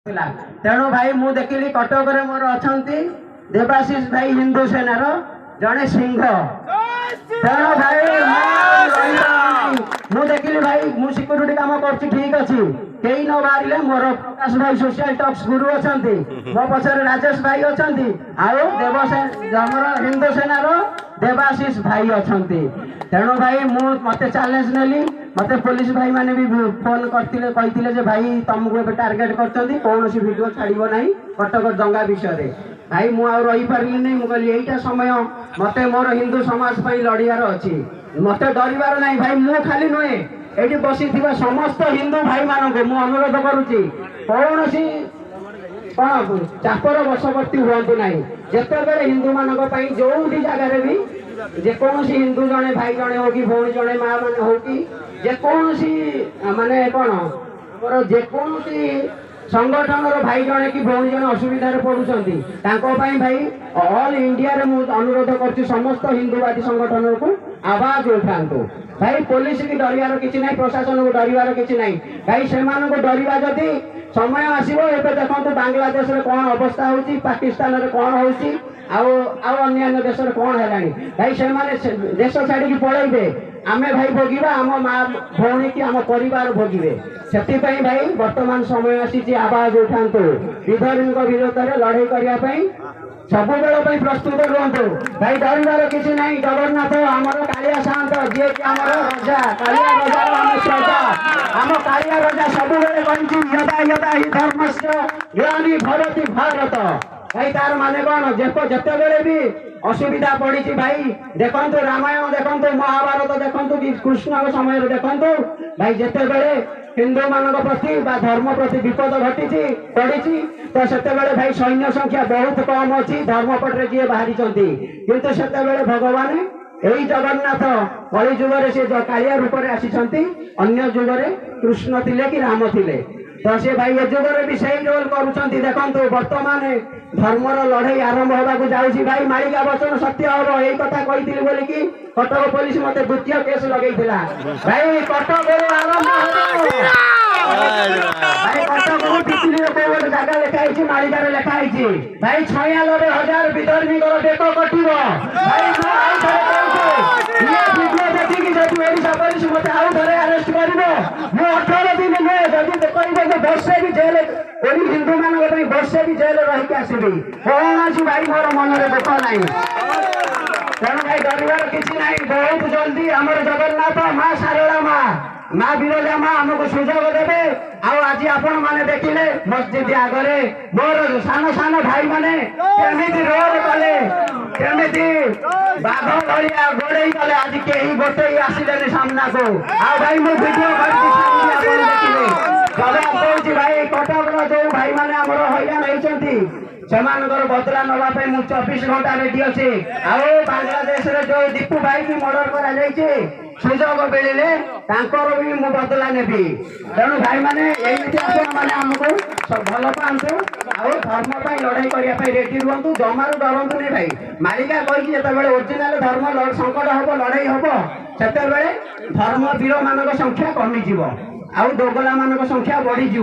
तेणु भाई मु देखिली कटक मोर अच्छा देवाशीष भाई हिंदू सेनार जड़े सिंह तेणु भाई मु देखिली भाई मु सिक्यूरीटी काम कर ठीक अच्छी कई न बाहर मोर प्रकाश भाई सोशल टॉक्स गुरु अच्छा मो पचर राजेश भाई अच्छा आमर हिंदू सेनार देवाशीष भाई अच्छा तेणु भाई मते चैलेंज नेली मते पुलिस भाई माने भी फोन करथिले कहिथिले भाई तुमको ए टार्गेट करछंती कौन सी वीडियो छाड़िबो नाही कटक दंगा विषय रे भाई मु आ रही पारली नहीं मु कहली एटा समय मते मोर हिंदू समाज पई लड़ियार अछि मते डरिबार नाही भाई मु खाली नहे एठी बसी थिबा समस्त हिंदू भाई मानको मु अनुरोध करूची कौन सी चापर बशवर्ती हुआ ना जिते हिंदू मान जो जगार भी जेकोसी हिंदू जड़े भाई जड़े हो कि भौणी जड़े माँ मैंने हो कि जेकोसी माने कौन जेकोसी संगठन भाई जड़े कि भौणी जड़े असुविधार पड़ुं भाई ऑल इंडिया रे मु अनुरोध कर समस्त हिंदूवादी संगठन को आवाज उठातु भाई पुलिस की डरिवार किसी ना प्रशासन को डरिवार किसी ना भाई से डरवा जदि समय आसो ए देखो बांग्लादेश रे कौन अवस्था होची पाकिस्तान रे कौन होची अन्य देश रे कौन है भाई से देश छाड़ी पलैबे आमे भाई भोगिबा आम माँ भौणी की आम परिवार भोगिबे से भाई वर्तमान समय आसी आवाज उठातु विधर्मी विरोध में लड़ाई करने सब बेल प्रस्तुत रुहतु भाई डरवार किसी ना जगन्नाथ आमर कालिया सात जी कि आम रजा कालिया रजार आम श्रद्धा आम कालिया रजा सब बेले यदा यदा ही धर्म से ग्लानि भवति भारत भाई तार माने कौन जिते बेले भी असुविधा पड़ी भाई देखु रामायण देखु महाभारत देखु कि कृष्ण समय देखु भाई जिते बेले हिंदू मान प्रति धर्म प्रति विपद घटी पड़ी तो से भाई सैन्य संख्या बहुत कम अच्छी धर्म पटे जी बाहरी किंतु से भगवान यही जगन्नाथ कली जुगे से कालिया रूप में आसी अन्य जुगे कृष्ण थिले कि राम थिले तो से भाई ए जुगे भी सही रोल करुँच देखु वर्तमान धर्मर लड़ाई आरंभ होगा जाऊँगी भाई मालिका वचन सत्य हम यही कथा कही बोली कि कटक पुलिस मत द्वितीय केस लगे भाई कटक आरंभ भाई कटक गोटे जगह लिखाई मालिकार लिखाई भाई 96,000 विधर्मी बेक कटो पुलिस मत आउ थे अरेस्ट कर 18 दिन नुहे जब कहे वर्षे भी जेल हिंदू मान वर्षे भी जेल रही आसबी कौन भाई मोर मन में दुख ना तेणु भाई डरवार किसी ना बहुत जल्दी आम जगन्नाथ माँ सारला माँ बिरजा माँ आमको सुजोग देवे आज आपण मैंने देखिले मस्जिद आगे मोर सान सान भाई मैंने केमिति रोड कले केमिति बाघ भलिया गोड़े गले आज कहीं गोटे आसिले सामना को भाई मुझे वीडियो देखिले जवाब दौर भाई कटक जो भाई मैंने आमर हईराण होती बदला नापी मुझे 24 घंटा रेडी अच्छे बांग्लादेश जो दीपू भाई की मर्डर कर सुजोग मिले भी मु बदला नेबी तेणु भाई मैंने मैंने आमको भल पातु धर्म लड़ाई करने रेडी रुहतु जमारू डरतु नहीं भाई मालिका कही जिते ओरिजिनाल धर्म संकट हम लड़ाई हम से धर्म वीर मान संख्या कमिज आउ दोगला मान संख्या बढ़ीज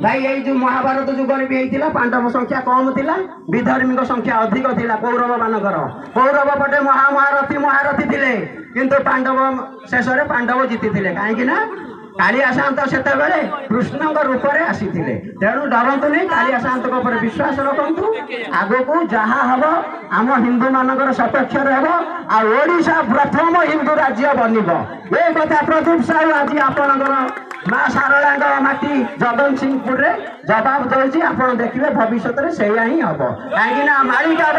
भाई यही जो महाभारत जुगर भी होता पांडव संख्या कम थी विधर्मी संख्या अधिक थी कौरव मानकर कौरव पटे महारथी थे किंतु पांडव शेष में पांडव जीति कहीं कालिया सात से कृष्ण रूप में आसी तेणु डरतु नहीं कालिया सात विश्वास रखु आग को जहाँ हम आम हिंदू मान सपेक्ष ओडिशा प्रथम हिंदू राज्य बनब ये कथा प्रदीप साहू आज आपणकर माँ सारला माटी जगन सिंहपुर रे जवाब दौर आप देखिए भविष्य में से ही हम कहीं मालिका